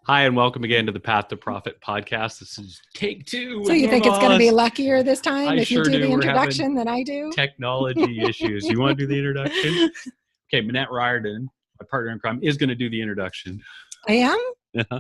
Hi, and welcome again to the Path to Profit podcast. This is take two. So you think it's going to be luckier this time if you do the introduction than I do? Technology issues. You want to do the introduction? Okay, Manette Riordan, my partner in crime, is going to do the introduction. I am? Yeah.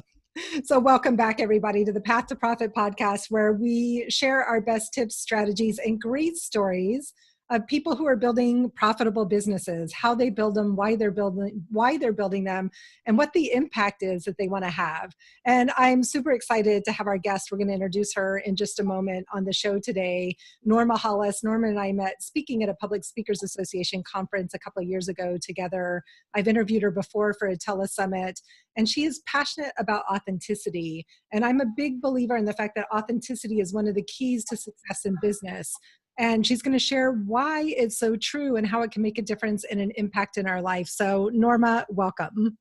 So welcome back, everybody, to the Path to Profit podcast, where we share our best tips, strategies, and great stories of people who are building profitable businesses, how they build them, why they're building them, and what the impact is that they want to have. And I'm super excited to have our guest. We're going to introduce her in just a moment on the show today, Norma Hollis. Norma and I met speaking at a Public Speakers Association conference a couple of years ago together. I've interviewed her before for a telesummit, and she is passionate about authenticity. And I'm a big believer in the fact that authenticity is one of the keys to success in business. And she's going to share why it's so true and how it can make a difference and an impact in our life. So Norma, welcome.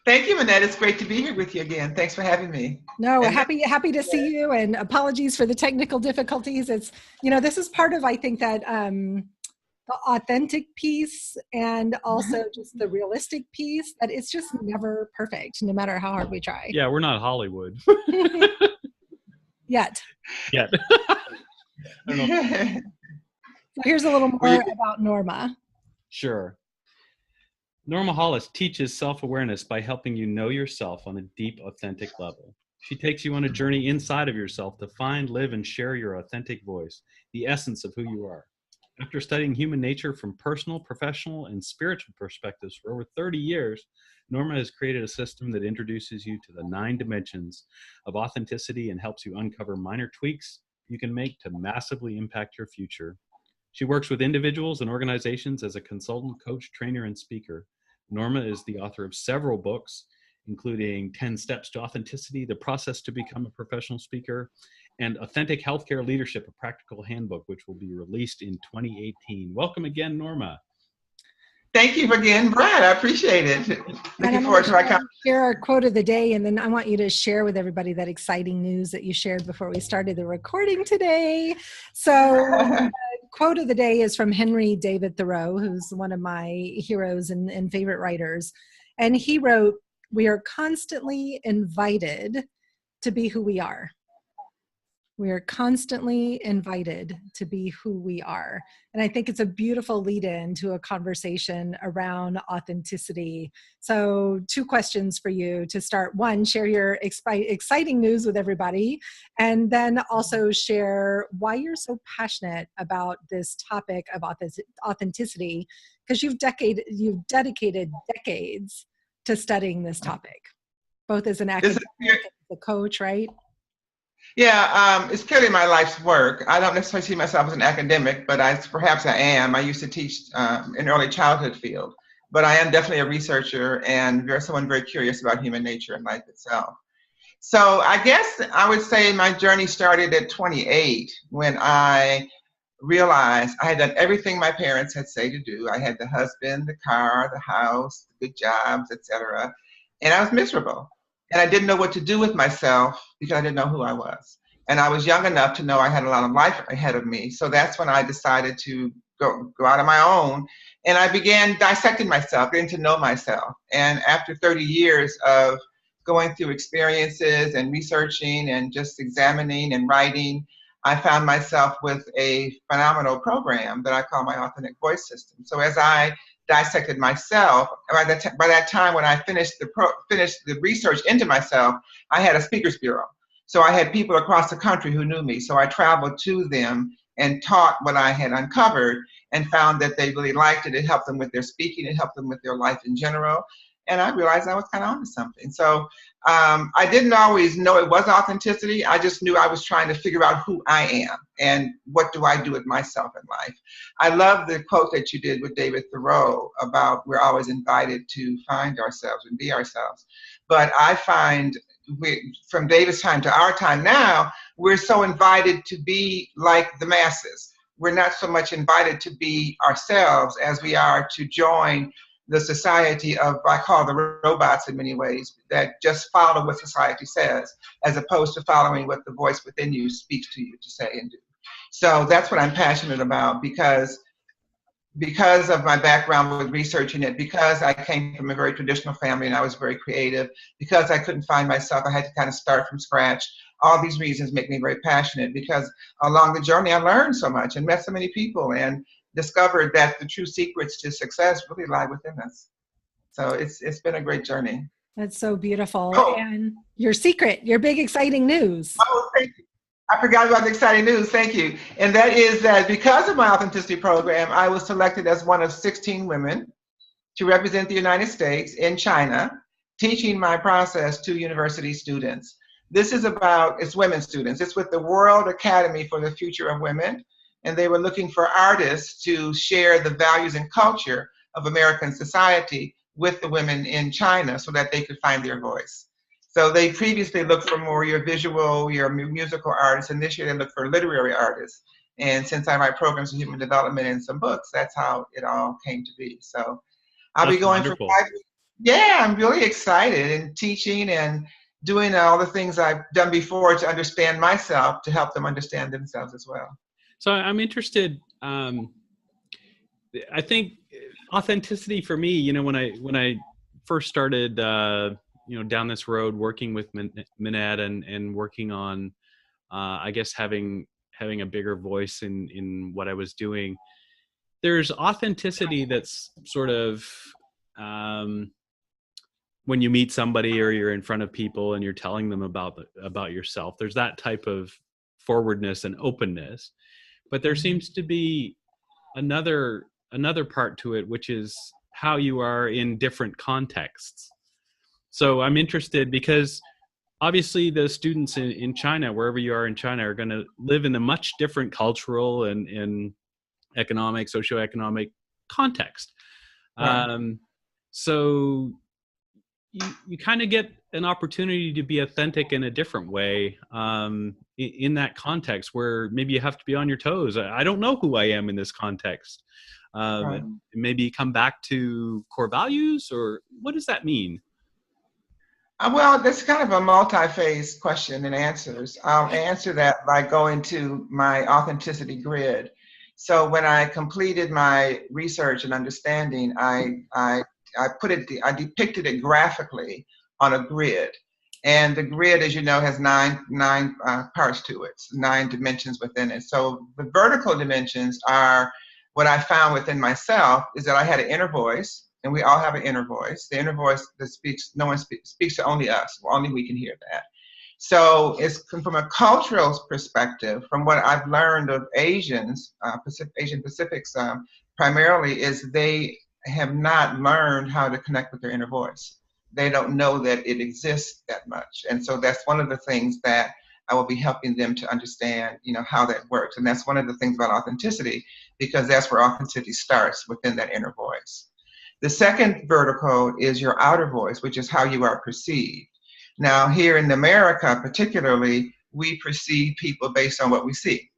Thank you, Manette. It's great to be here with you again. Thanks for having me. No, happy to see you, and apologies for the technical difficulties. It's, this is part of, I think, that the authentic piece and also just the realistic piece, that it's just never perfect, no matter how hard we try. Yeah, we're not Hollywood. Yet. I don't know. So here's a little more about Norma. Sure. Norma Hollis teaches self-awareness by helping you know yourself on a deep, authentic level. She takes you on a journey inside of yourself to find, live, and share your authentic voice, the essence of who you are. After studying human nature from personal, professional, and spiritual perspectives for over 30 years, Norma has created a system that introduces you to the 9 dimensions of authenticity and helps you uncover minor tweaks you can make to massively impact your future. She works with individuals and organizations as a consultant, coach, trainer, and speaker. Norma is the author of several books, including 10 Steps to Authenticity, The Process to Become a Professional Speaker, and Authentic Healthcare Leadership, a Practical Handbook, which will be released in 2018. Welcome again, Norma. Thank you again, Brad. I appreciate it. Looking forward to our conversation. Share our quote of the day, and then I want you to share with everybody that exciting news that you shared before we started the recording today. So quote of the day is from Henry David Thoreau, who's one of my heroes and favorite writers. And he wrote, "We are constantly invited to be who we are." We are constantly invited to be who we are. And I think it's a beautiful lead-in to a conversation around authenticity. So 2 questions for you to start. 1, share your exciting news with everybody, and then also share why you're so passionate about this topic of authenticity, because you've dedicated decades to studying this topic, both as an academic and as a coach, right? Yeah, it's clearly my life's work. I don't necessarily see myself as an academic, but perhaps I am. I used to teach in early childhood field, but I am definitely a researcher and someone very curious about human nature and life itself. So I guess I would say my journey started at 28 when I realized I had done everything my parents had said to do. I had the husband, the car, the house, the good jobs, etc., and I was miserable. And I didn't know what to do with myself because I didn't know who I was. And I was young enough to know I had a lot of life ahead of me. So that's when I decided to go out on my own. And I began dissecting myself, getting to know myself. And after 30 years of going through experiences and researching and just examining and writing, I found myself with a phenomenal program that I call my Authentic Voice System. So as I dissected myself, by that time when I finished the research into myself, I had a speakers bureau. So I had people across the country who knew me. So I traveled to them and taught what I had uncovered and found that they really liked it. It helped them with their speaking. It helped them with their life in general. And I realized I was kind of onto something. So I didn't always know it was authenticity. I just knew I was trying to figure out who I am and what do I do with myself in life. I love the quote that you did with David Thoreau about we're always invited to find ourselves and be ourselves. But I find from David's time to our time now, we're so invited to be like the masses. We're not so much invited to be ourselves as we are to join the society of, I call the robots in many ways, that just follow what society says, as opposed to following what the voice within you speaks to you to say and do. So that's what I'm passionate about, because because of my background with researching it, because I came from a very traditional family and I was very creative, because I couldn't find myself, I had to kind of start from scratch. All these reasons make me very passionate, because along the journey I learned so much and met so many people and discovered that the true secrets to success really lie within us. So it's been a great journey. That's so beautiful. Oh. And your secret, your big exciting news. Oh, thank you. I forgot about the exciting news. Thank you. And that is that because of my authenticity program, I was selected as one of 16 women to represent the United States in China, teaching my process to university students. This is about, it's women students. It's with the World Academy for the Future of Women. And they were looking for artists to share the values and culture of American society with the women in China so that they could find their voice. So they previously looked for more your visual, your musical artists, and this year they look for literary artists. And since I write programs in human development and some books, that's how it all came to be. So I'll be going wonderful. for 5 weeks. Yeah, I'm really excited and teaching and doing all the things I've done before to understand myself, to help them understand themselves as well. So I'm interested. I think authenticity for me, you know, when I first started, you know, down this road, working with Minette and working on, I guess having a bigger voice in what I was doing. There's authenticity that's sort of when you meet somebody or you're in front of people and you're telling them about yourself. There's that type of forwardness and openness. But there seems to be another part to it, which is how you are in different contexts. So I'm interested because obviously the students in China, wherever you are in China, are going to live in a much different cultural and economic, socioeconomic context. Right. So you kind of get an opportunity to be authentic in a different way in that context where maybe you have to be on your toes. I don't know who I am in this context. Right. Maybe come back to core values, or what does that mean? Well, that's kind of a multi-phase question and answers. I'll answer that by going to my authenticity grid. So when I completed my research and understanding, I depicted it graphically on a grid. And the grid, as you know, has nine parts to it, 9 dimensions within it. So the vertical dimensions are what I found within myself is that I had an inner voice, and we all have an inner voice. The inner voice that speaks, no one speaks to only us. Only we can hear that. So it's from a cultural perspective, from what I've learned of Asians, Asian Pacifics primarily, is they have not learned how to connect with their inner voice. They don't know that it exists that much. And so that's one of the things that I will be helping them to understand, you know, how that works. And that's one of the things about authenticity, because that's where authenticity starts, within that inner voice. The second vertical is your outer voice, which is how you are perceived. Now, here in America, particularly, we perceive people based on what we see.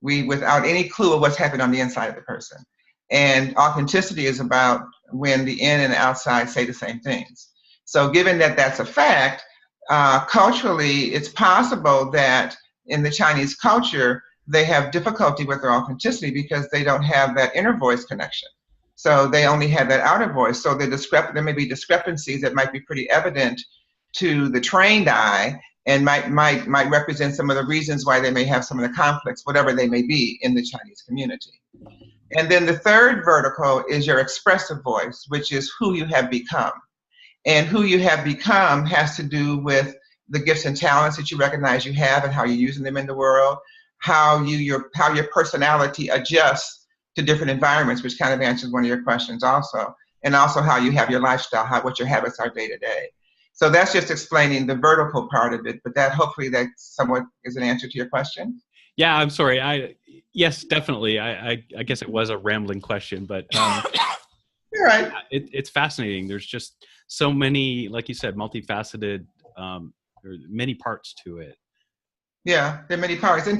Without any clue of what's happening on the inside of the person. And authenticity is about when the in and the outside say the same things. So given that that's a fact, culturally, it's possible that in the Chinese culture, they have difficulty with their authenticity because they don't have that inner voice connection. So they only have that outer voice. So there may be discrepancies that might be pretty evident to the trained eye and might represent some of the reasons why they may have some of the conflicts, whatever they may be, in the Chinese community. And then the third vertical is your expressive voice, which is who you have become. And who you have become has to do with the gifts and talents that you recognize you have and how you're using them in the world, how your personality adjusts to different environments, which kind of answers one of your questions also, and also how you have your lifestyle, what your habits are day to day. So that's just explaining the vertical part of it, but that hopefully that somewhat is an answer to your question. Yeah, I'm sorry. Yes, definitely. I guess it was a rambling question, but you're right. It's fascinating. There's just so many, like you said, multifaceted, or many parts to it. Yeah, there are many parts. And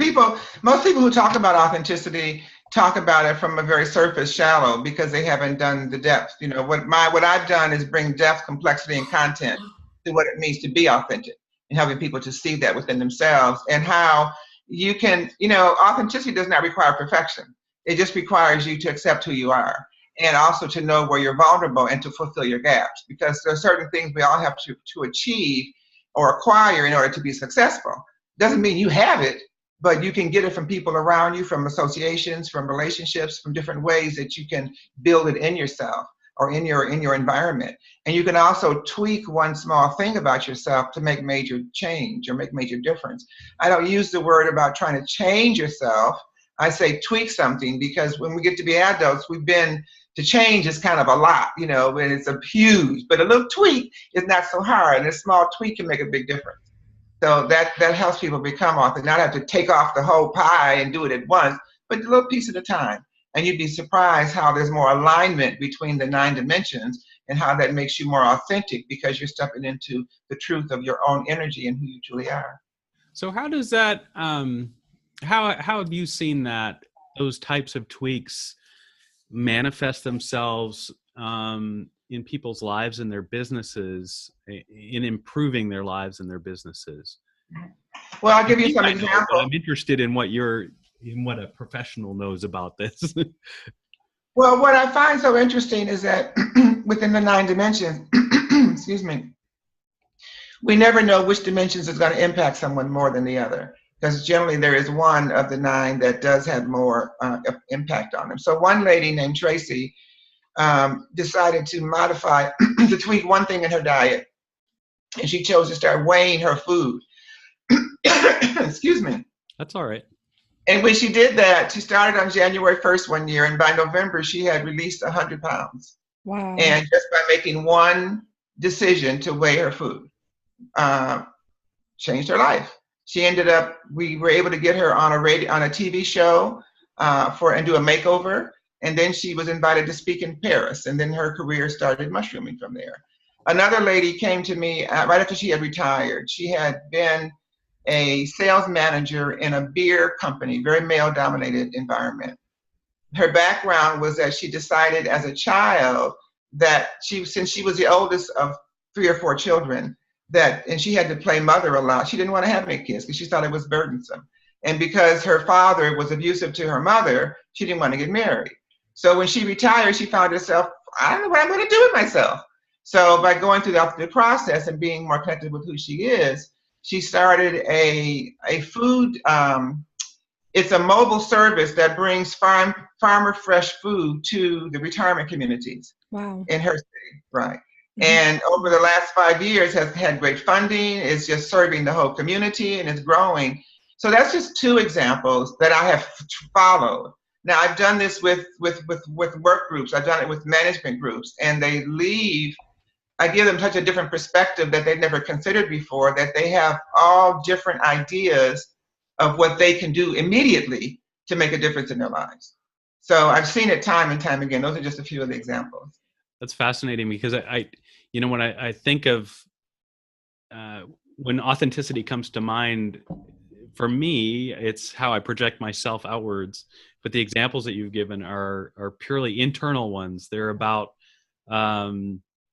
most people who talk about authenticity talk about it from a very surface, shallow, because they haven't done the depth. You know, what I've done is bring depth, complexity, and content to what it means to be authentic, and helping people to see that within themselves, and how you can, authenticity does not require perfection. It just requires you to accept who you are and also to know where you're vulnerable and to fulfill your gaps, because there are certain things we all have to achieve or acquire in order to be successful. Doesn't mean you have it, but you can get it from people around you, from associations, from relationships, from different ways that you can build it in yourself or in your environment. And you can also tweak one small thing about yourself to make major change or make major difference. I don't use the word about trying to change yourself. I say tweak something, because when we get to be adults, to change is kind of a lot, and it's a huge, but a little tweak is not so hard, and a small tweak can make a big difference. So that helps people become authentic, not have to take off the whole pie and do it at once, but a little piece at a time. And you'd be surprised how there's more alignment between the 9 dimensions and how that makes you more authentic, because you're stepping into the truth of your own energy and who you truly are. So how does that, how have you seen that those types of tweaks manifest themselves in people's lives and their businesses, in improving their lives and their businesses? Well, I'll give you some examples. I'm interested in what a professional knows about this. Well, what I find so interesting is that within the 9 dimensions, excuse me, we never know which dimensions is going to impact someone more than the other, because generally there is one of the 9 that does have more impact on them. So one lady named Tracy decided to modify, to tweak one thing in her diet, and she chose to start weighing her food. Excuse me. That's all right. And when she did that, she started on January 1st one year, and by November she had released 100 pounds. Wow. And just by making one decision to weigh her food, changed her life. She ended up, we were able to get her on a TV show and do a makeover. And then she was invited to speak in Paris. And then her career started mushrooming from there. Another lady came to me right after she had retired. She had been a sales manager in a beer company, very male-dominated environment. Her background was that she decided as a child that since she was the oldest of 3 or 4 children, and she had to play mother a lot, she didn't want to have any kids because she thought it was burdensome. And because her father was abusive to her mother, she didn't want to get married. So when she retired, she found herself, I don't know what I'm going to do with myself. So by going through the process and being more connected with who she is, she started a food, it's a mobile service that brings farmer fresh food to the retirement communities. Wow. In her city, right. And over the last 5 years has had great funding, is just serving the whole community, and is growing. So that's just 2 examples that I have followed. Now I've done this with work groups, I've done it with management groups, and they leave, I give them such a different perspective that they've never considered before, that they have all different ideas of what they can do immediately to make a difference in their lives. So I've seen it time and time again. Those are just a few of the examples. That's fascinating, because when I think of when authenticity comes to mind, for me, it's how I project myself outwards. But the examples that you've given are purely internal ones. They're about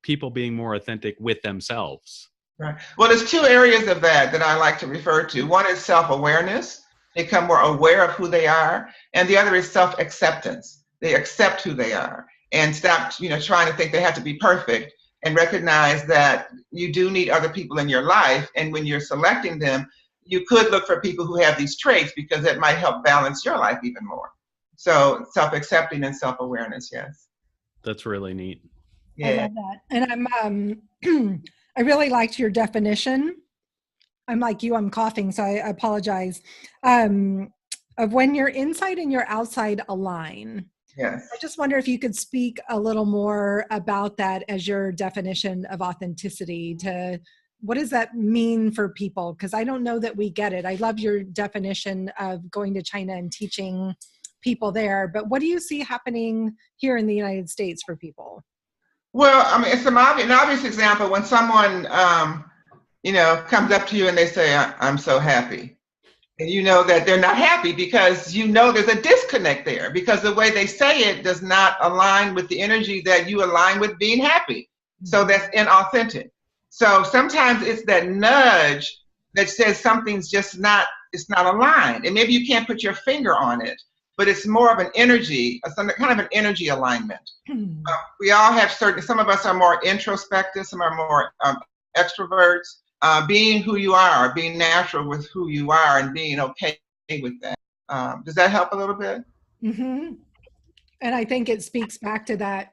people being more authentic with themselves. Right. Well, there's 2 areas of that I like to refer to. One is self-awareness. They become more aware of who they are. And the other is self-acceptance. They accept who they are and stop, trying to think they have to be perfect, and recognize that you do need other people in your life. And when you're selecting them, you could look for people who have these traits, because that might help balance your life even more. So self-accepting and self-awareness, yes. That's really neat. Yeah. I love that. And I'm I really liked your definition. I'm like you, I'm coughing, so I apologize. Of when your inside and your outside align. Yes. I just wonder if you could speak a little more about that as your definition of authenticity. What does that mean for people? Because I don't know that we get it. I love your definition of going to China and teaching people there, but what do you see happening here in the United States for people? Well, I mean, it's an obvious example when someone, comes up to you and they say, I'm so happy. And you know that they're not happy, because there's a disconnect there, because the way they say it does not align with the energy that you align with being happy. So that's inauthentic. So sometimes it's that nudge that says something's just not, it's not aligned. And maybe you can't put your finger on it, but it's more of an energy, some kind of an energy alignment. We all have some of us are more introspective, some are more extroverts. Being who you are, being natural with who you are, and being okay with that. Does that help a little bit? Mm-hmm. And I think it speaks back to that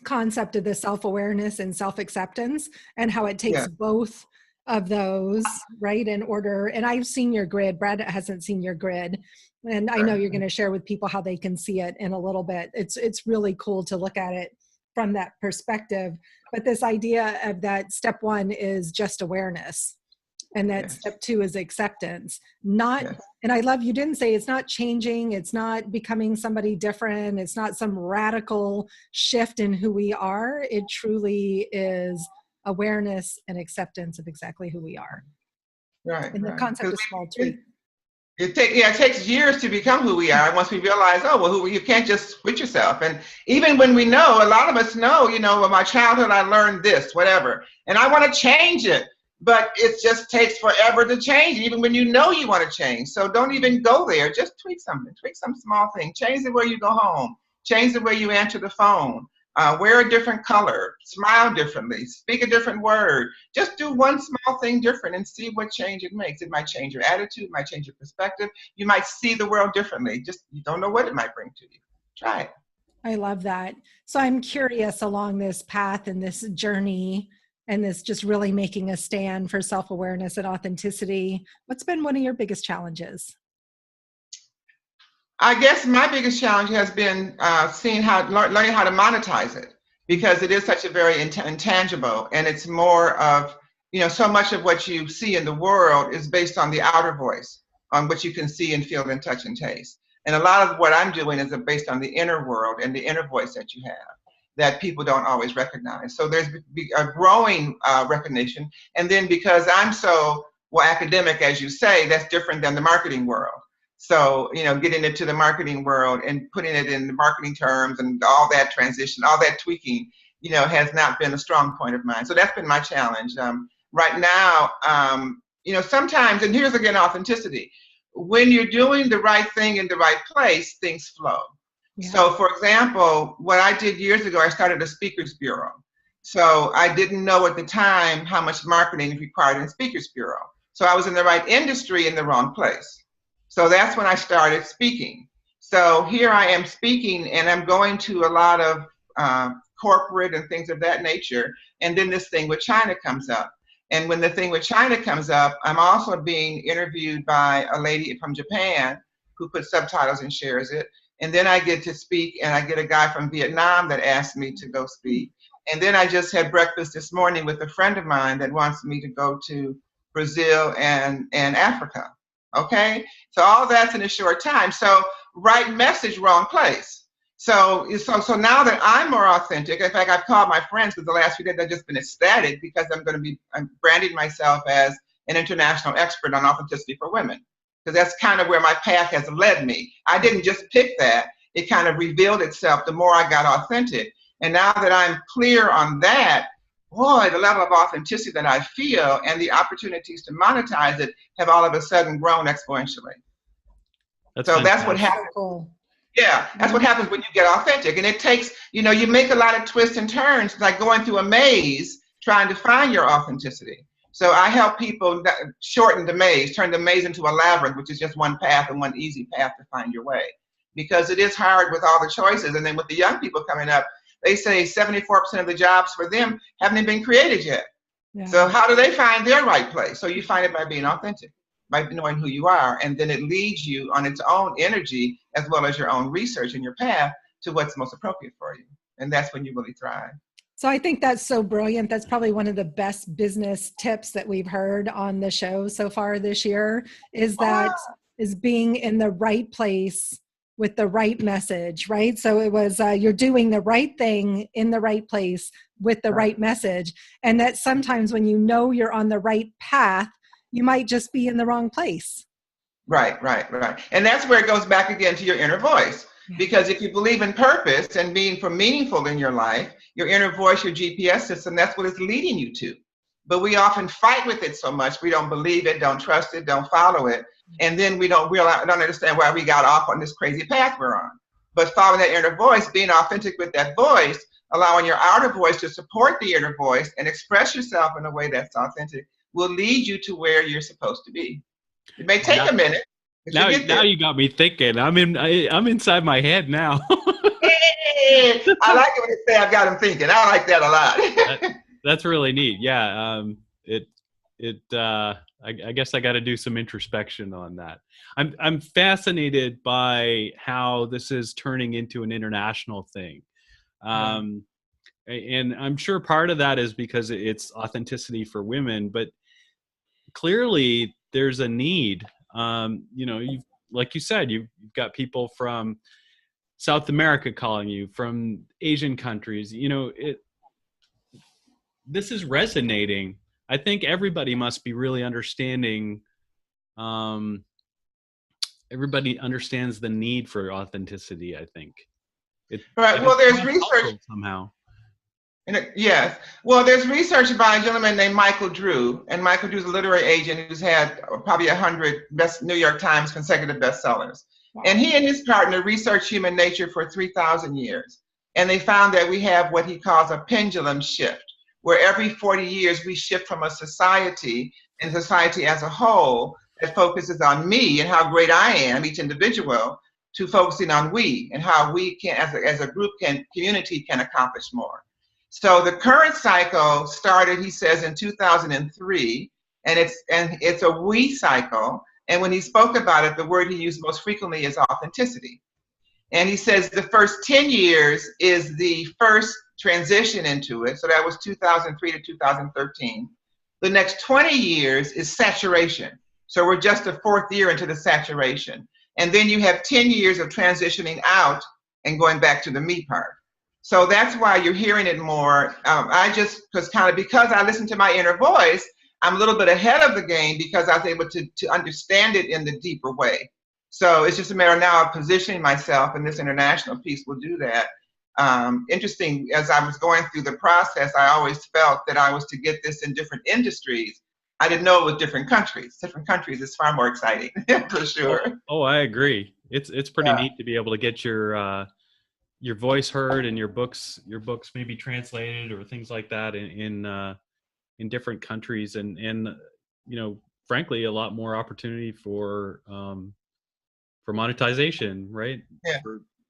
concept of the self-awareness and self-acceptance, and how it takes both of those, right, in order. And I've seen your grid. Brad hasn't seen your grid, and I know you're going to share with people how they can see it in a little bit. It's really cool to look at it from that perspective. But this idea of that step one is just awareness, and that step two is acceptance. And I love, you didn't say it's not changing, it's not becoming somebody different, it's not some radical shift in who we are. It truly is awareness and acceptance of exactly who we are. Right. And the concept of small tweak. It takes years to become who we are. Once we realize, you can't just switch yourself. And even when we know, a lot of us know, in my childhood, I learned this, whatever, and I want to change it, but it just takes forever to change, even when you know you want to change. So don't even go there. Just tweak something, tweak some small thing, change the way you go home, change the way you answer the phone. Wear a different color, smile differently, speak a different word. Just do one small thing different and see what change it makes. It might change your attitude, it might change your perspective. You might see the world differently. Just, you don't know what it might bring to you. Try it. I love that. So I'm curious, along this path and this journey and this just really making a stand for self-awareness and authenticity, what's been one of your biggest challenges? I guess my biggest challenge has been learning how to monetize it, because it is such a very intangible, and it's more of, so much of what you see in the world is based on the outer voice, on what you can see and feel and touch and taste. And a lot of what I'm doing is based on the inner world and the inner voice that you have, that people don't always recognize. So there's a growing recognition. And then because I'm so academic, as you say, that's different than the marketing world. So, getting into the marketing world and putting it in the marketing terms and all that transition, all that tweaking, has not been a strong point of mine. So that's been my challenge. Right now, sometimes, and here's again, authenticity. When you're doing the right thing in the right place, things flow. Yeah. So for example, what I did years ago, I started a speakers bureau. So I didn't know at the time how much marketing is required in a speakers bureau. So I was in the right industry in the wrong place. So that's when I started speaking. So here I am speaking, and I'm going to a lot of corporate and things of that nature. And then this thing with China comes up. And when the thing with China comes up, I'm also being interviewed by a lady from Japan who puts subtitles and shares it. And then I get to speak, and I get a guy from Vietnam that asked me to go speak. And then I just had breakfast this morning with a friend of mine that wants me to go to Brazil and Africa. Okay, so all that's in a short time. So right message, wrong place. So now that I'm more authentic, in fact, I've called my friends, because the last few days I've just been ecstatic, because I'm branding myself as an international expert on authenticity for women, because that's kind of where my path has led me. I didn't just pick that; it kind of revealed itself the more I got authentic. And now that I'm clear on that, boy, the level of authenticity that I feel and the opportunities to monetize it have all of a sudden grown exponentially. That's what happens. Cool. Yeah, that's what happens when you get authentic. And it takes, you make a lot of twists and turns, like going through a maze trying to find your authenticity. So I help people shorten the maze, turn the maze into a labyrinth, which is just one path and one easy path to find your way. Because it is hard with all the choices. And then with the young people coming up, they say 74% of the jobs for them haven't even been created yet. Yeah. So how do they find their right place? So you find it by being authentic, by knowing who you are, and then it leads you on its own energy, as well as your own research and your path, to what's most appropriate for you. And that's when you really thrive. So I think that's so brilliant. That's probably one of the best business tips that we've heard on the show so far this year, is being in the right place with the right message, right? So it was, you're doing the right thing in the right place with the right message. And that sometimes when you're on the right path, you might just be in the wrong place. Right. And that's where it goes back again to your inner voice. Because if you believe in purpose and being meaningful in your life, your inner voice, your GPS system, that's what it's leading you to. But we often fight with it so much, we don't believe it, don't trust it, don't follow it. And then we don't understand why we got off on this crazy path we're on. But following that inner voice, being authentic with that voice, allowing your outer voice to support the inner voice and express yourself in a way that's authentic will lead you to where you're supposed to be. It may take a minute, but you get there. Now you got me thinking. I'm inside my head now. Hey, I like it when they say I've got them thinking. I like that a lot. That's really neat. Yeah. I guess I got to do some introspection on that. I'm fascinated by how this is turning into an international thing. And I'm sure part of that is because it's authenticity for women, but clearly there's a need. Like you said, you've got people from South America calling you, from Asian countries. This is resonating. I think everybody must be really understanding. Everybody understands the need for authenticity, I think. Right. Well, there's research somehow. Yes. Well, there's research by a gentleman named Michael Drew, and Michael Drew's a literary agent who's had probably 100 New York Times consecutive bestsellers. Wow. And he and his partner researched human nature for 3,000 years. And they found that we have what he calls a pendulum shift, where every 40 years we shift from a society and society as a whole that focuses on me and how great I am, each individual, to focusing on we and how we can, as a group, community can accomplish more. So the current cycle started, he says, in 2003, and it's a we cycle. And when he spoke about it, the word he used most frequently is authenticity. And he says the first 10 years is the first transition into it. So that was 2003 to 2013. The next 20 years is saturation. So we're just the fourth year into the saturation. And then you have 10 years of transitioning out and going back to the me part. So that's why you're hearing it more. Because I listen to my inner voice, I'm a little bit ahead of the game because I was able to understand it in the deeper way. So it's just a matter now of positioning myself, and this international piece will do that. Interesting, as I was going through the process, I always felt that I was to get this in different industries. I didn't know it was different countries. Different countries is far more exciting, for sure. Oh, I agree. It's pretty neat to be able to get your voice heard and your books maybe translated or things like that in different countries, and frankly a lot more opportunity for monetization, right? Yeah.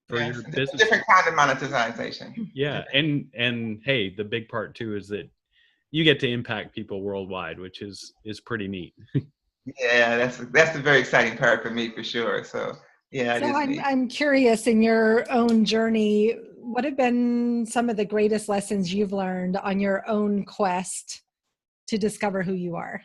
For your business. Different kind of monetization. Yeah. And hey, the big part too is that you get to impact people worldwide, which is pretty neat. Yeah, that's the very exciting part for me, for sure. So yeah. So I'm curious, in your own journey, what have been some of the greatest lessons you've learned on your own quest to discover who you are?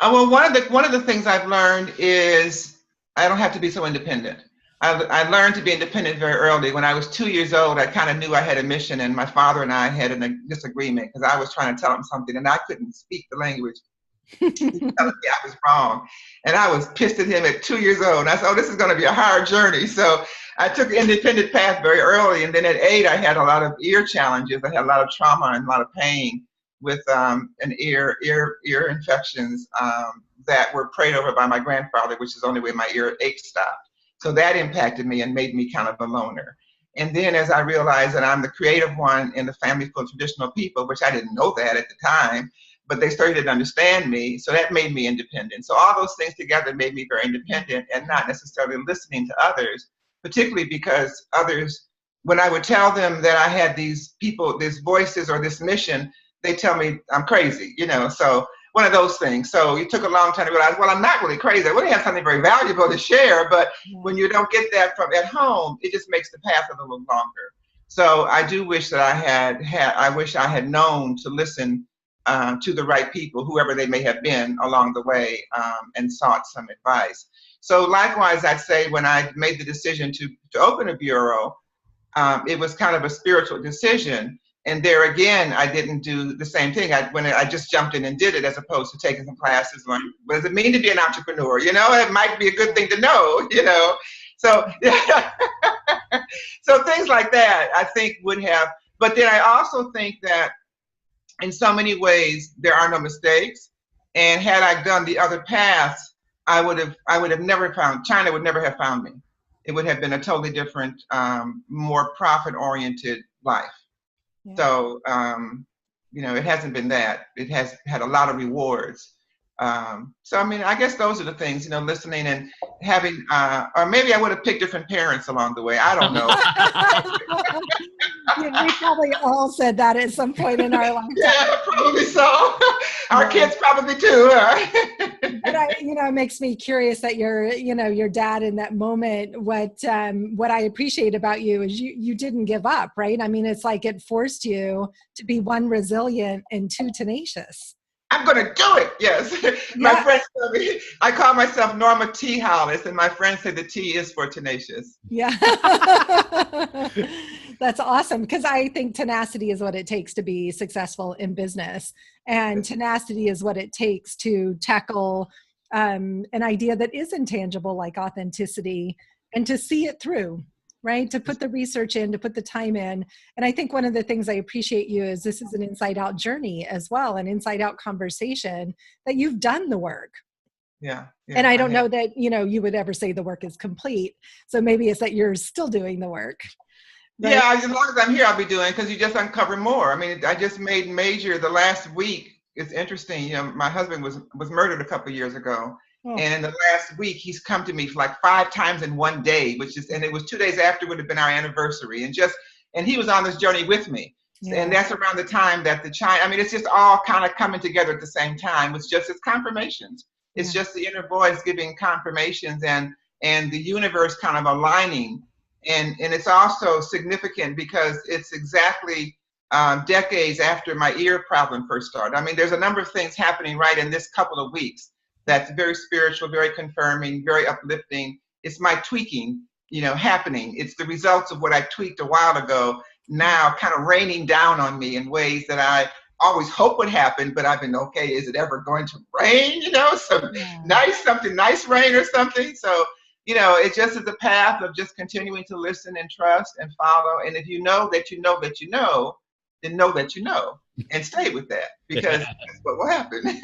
Well, one of the things I've learned is I don't have to be so independent. I learned to be independent very early. When I was 2 years old, I kind of knew I had a mission, and my father and I had a disagreement because I was trying to tell him something and I couldn't speak the language. He was telling me I was wrong, and I was pissed at him at 2 years old. And I said, "Oh, this is going to be a hard journey." So I took the independent path very early, and then at 8, I had a lot of ear challenges. I had a lot of trauma and a lot of pain with an ear infections that were prayed over by my grandfather, which is the only way my ear ache stopped. So that impacted me and made me kind of a loner. And then as I realized that I'm the creative one in the family full of traditional people, which I didn't know that at the time, but they started to understand me. So that made me independent. So all those things together made me very independent and not necessarily listening to others, particularly because others, when I would tell them that I had these people, these voices or this mission, they tell me I'm crazy, so one of those things. So it took a long time to realize, well, I'm not really crazy. I really have something very valuable to share, but when you don't get that from at home, it just makes the path a little longer. So I do wish that I wish I had known to listen to the right people, whoever they may have been along the way, and sought some advice. So likewise, I'd say when I made the decision to open a bureau, it was kind of a spiritual decision. And there again, I didn't do the same thing. I just jumped in and did it, as opposed to taking some classes on what does it mean to be an entrepreneur? It might be a good thing to know, So, so things like that, I think would have. But then I also think that in so many ways, there are no mistakes. And had I done the other paths, I would have never found, China would never have found me. It would have been a totally different, more profit-oriented life. Yeah. So, it hasn't been that. It has had a lot of rewards. So, I mean, I guess those are the things, listening and having, or maybe I would have picked different parents along the way. I don't know. Yeah, we probably all said that at some point in our lifetime. Yeah, probably so. Our kids probably too. But it makes me curious that your dad in that moment, what I appreciate about you is you didn't give up, right? I mean, it's like it forced you to be one, resilient, and two, tenacious. I'm going to do it. Yes. My friends tell me, I call myself Norma T. Hollis, and my friends say the T is for tenacious. Yeah. That's awesome, because I think tenacity is what it takes to be successful in business. And tenacity is what it takes to tackle an idea that is intangible, like authenticity, and to see it through, right? To put the research in, to put the time in. And I think one of the things I appreciate you is this is an inside out journey as well, an inside out conversation that you've done the work. Yeah. And I don't know that, you would ever say the work is complete. So maybe it's that you're still doing the work. Right? Yeah, as long as I'm here, I'll be doing, because you just uncover more. I mean, I just made major the last week. It's interesting. My husband was murdered a couple of years ago. Oh. And in the last week, he's come to me for like 5 times in one day, and it was 2 days after would have been our anniversary. And he was on this journey with me. Yeah. And that's around the time that it's just all kind of coming together at the same time. It's confirmations. It's just the inner voice giving confirmations and the universe kind of aligning. And it's also significant because it's exactly decades after my ear problem first started. I mean, there's a number of things happening right in this couple of weeks that's very spiritual, very confirming, very uplifting. It's my tweaking, happening. It's the results of what I tweaked a while ago now kind of raining down on me in ways that I always hope would happen, but I've been, okay, is it ever going to rain? Something nice rain or something. So, it just is a path of just continuing to listen and trust and follow. And if you know that you know that you know, then know that you know and stay with that, because that's what will happen.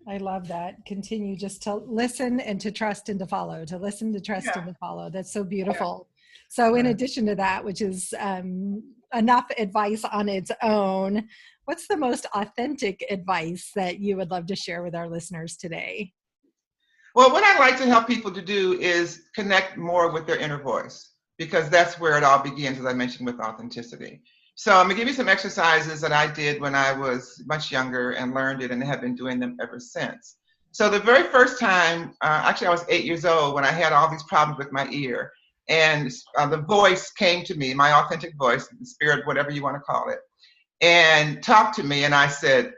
I love that. Continue just to listen and to trust and to follow, to listen, to trust and to follow. That's so beautiful. Yeah. So in addition to that, which is enough advice on its own, what's the most authentic advice that you would love to share with our listeners today? Well, what I like to help people to do is connect more with their inner voice, because that's where it all begins, as I mentioned, with authenticity. So I'm going to give you some exercises that I did when I was much younger and learned it and have been doing them ever since. So the very first time, actually I was 8 years old when I had all these problems with my ear, and the voice came to me, my authentic voice, the spirit, whatever you want to call it, and talked to me. And I said,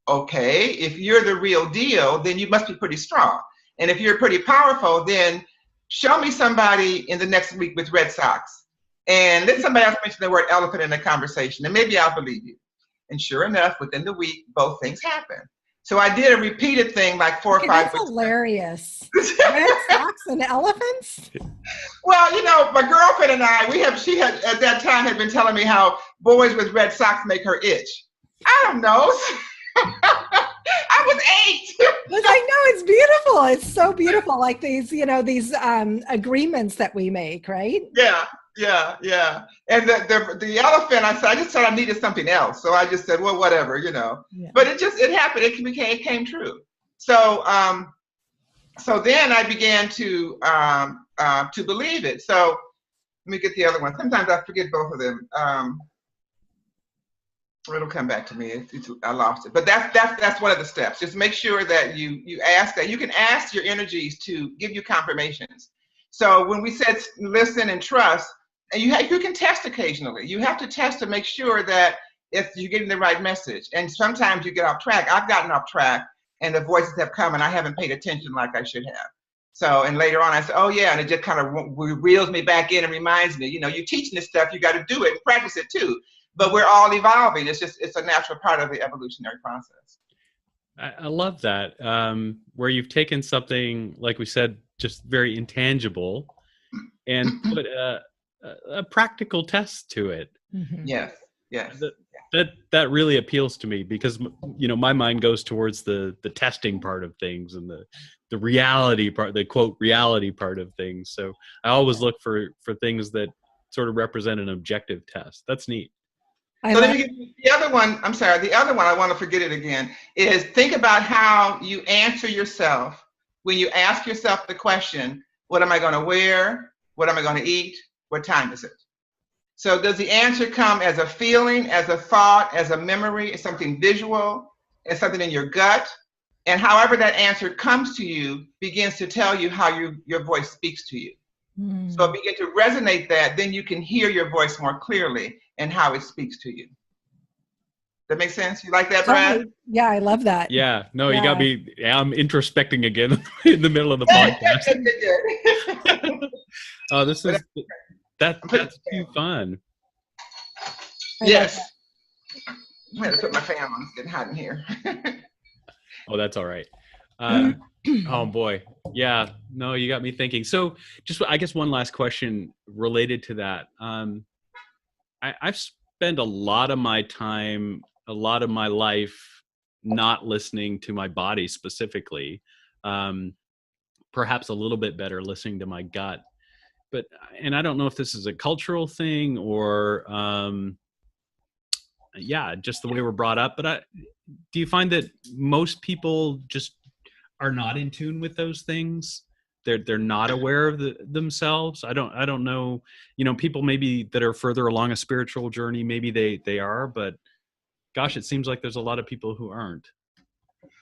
okay, if you're the real deal, then you must be pretty strong. And if you're pretty powerful, then show me somebody in the next week with red socks. And let somebody else mention the word elephant in the conversation, and maybe I'll believe you. And sure enough, within the week, both things happened. So I did a repeated thing like 4 or 5 weeks. That's hilarious. Red socks and elephants? Well, my girlfriend and she had at that time had been telling me how boys with red socks make her itch. I don't know. I was 8. But I know, it's beautiful. It's so beautiful. Like these agreements that we make, right? Yeah. And the elephant, I just thought I needed something else. So I just said, well, whatever, Yeah. But it happened. It came true. So then I began to believe it. So let me get the other one. Sometimes I forget both of them. It'll come back to me. I lost it. But that's one of the steps. Just make sure that you ask that. You can ask your energies to give you confirmations. So when we said listen and trust, and you can test occasionally. You have to test to make sure that if you're getting the right message. And sometimes you get off track. I've gotten off track, and the voices have come, and I haven't paid attention like I should have. So, and later on I said, oh yeah, and it just kind of reels me back in and reminds me, you're teaching this stuff, you got to do it and practice it too. But we're all evolving. It's a natural part of the evolutionary process. I love that, where you've taken something, like we said, just very intangible, and put a practical test to it. Yes. Yes. That really appeals to me because, you know, my mind goes towards the testing part of things and the reality part, the quote reality part of things. So I always look for things that sort of represent an objective test. That's neat. So let me give you the other one. I'm sorry. The other one, I want to forget it again, is think about how you answer yourself when you ask yourself the question, what am I going to wear? What am I going to eat? What time is it? So does the answer come as a feeling, as a thought, as a memory, as something visual, as something in your gut? And however that answer comes to you begins to tell you how your voice speaks to you. So begin to resonate that, then you can hear your voice more clearly and how it speaks to you. That makes sense? You like that, Brad? Yeah, I love that. Yeah, no, Yeah. you got me. I'm introspecting again in the middle of the podcast. Oh, that's too fun. Yes. I'm going to put my fan on. It's getting hot in here. Oh, that's all right. Oh boy. Yeah, no, you got me thinking. So just, I guess one last question related to that. I've spent a lot of my time, a lot of my life not listening to my body specifically. Perhaps a little bit better listening to my gut. But, and I don't know if this is a cultural thing or, just the way we're brought up. But do you find that most people just are not in tune with those things? They're not aware of themselves. I don't know. You know, people maybe that are further along a spiritual journey, maybe they are, but gosh, it seems like there's a lot of people who aren't.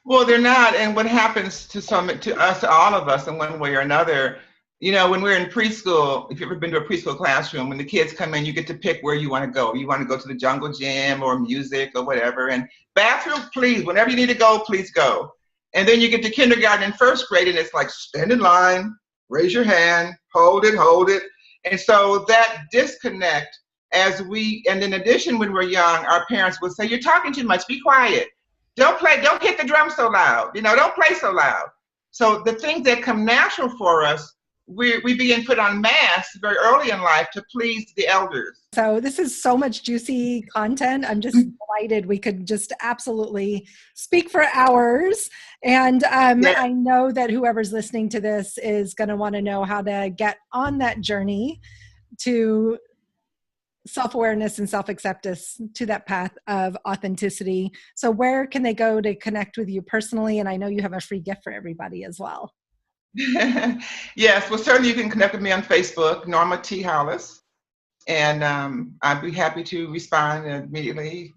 Well, they're not. And what happens to us, to all of us in one way or another, you know, when we're in preschool, if you've ever been to a preschool classroom, when the kids come in, you get to pick where you want to go. You want to go to the jungle gym or music or whatever. And bathroom, please, whenever you need to go, please go. And then you get to kindergarten and first grade, and it's like, stand in line, raise your hand, hold it. And so that disconnect and in addition, when we're young, our parents will say, you're talking too much, be quiet. Don't hit the drum so loud, you know, don't play so loud. So the things that come natural for us, we begin put on masks very early in life to please the elders. So this is so much juicy content. I'm just delighted we could just absolutely speak for hours. And I know that whoever's listening to this is going to want to know how to get on that journey to self-awareness and self-acceptance, to that path of authenticity. So where can they go to connect with you personally? And I know you have a free gift for everybody as well. Yes, well, certainly you can connect with me on Facebook, Norma T. Hollis. And I'd be happy to respond immediately.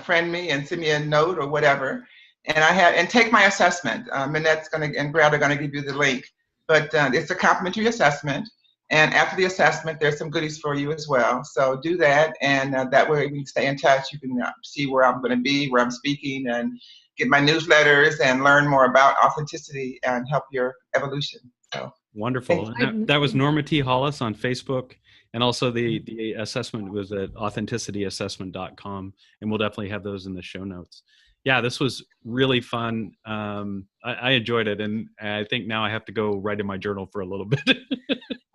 Friend me and send me a note or whatever. And take my assessment. And Brad are going to give you the link. But it's a complimentary assessment. And after the assessment, there's some goodies for you as well. So do that, and that way we can stay in touch. You can see where I'm going to be, where I'm speaking, and get my newsletters and learn more about authenticity and help your evolution. So wonderful. That was Norma T. Hollis on Facebook, and also the assessment was at authenticityassessment.com, and we'll definitely have those in the show notes. Yeah, this was really fun. I enjoyed it, and I think now I have to go write in my journal for a little bit.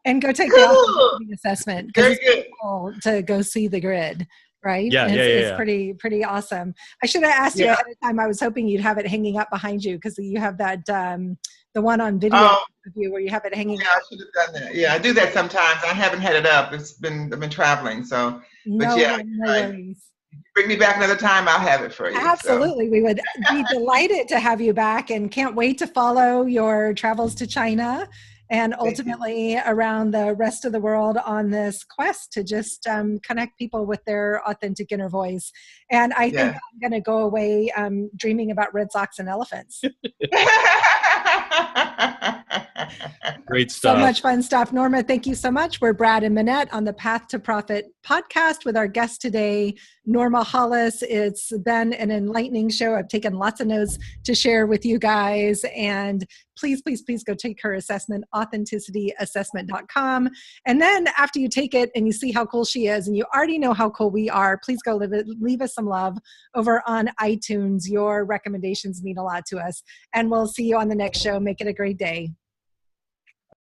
And go take the authenticity assessment, because very it's cool to go see the grid, right? Yeah, It's pretty awesome. I should have asked you ahead of time. I was hoping you'd have it hanging up behind you, because you have that the one on video of you where you have it hanging up. I should have done that. Yeah, I do that sometimes. I haven't had it up. I've been traveling, so. No worries. Bring me back another time, I'll have it for you. Absolutely. So. We would be delighted to have you back, and can't wait to follow your travels to China and ultimately around the rest of the world on this quest to just connect people with their authentic inner voice. And I think I'm going to go away dreaming about red socks and elephants. Great stuff. So much fun stuff. Norma, thank you so much. We're Brad and Minette on the Path to Profit podcast with our guest today, Norma Hollis. It's been an enlightening show. I've taken lots of notes to share with you guys. And please, please, please go take her assessment, authenticityassessment.com. And then after you take it and you see how cool she is, and you already know how cool we are, please go leave us some love over on iTunes. Your recommendations mean a lot to us. And we'll see you on the next show. Make it a great day.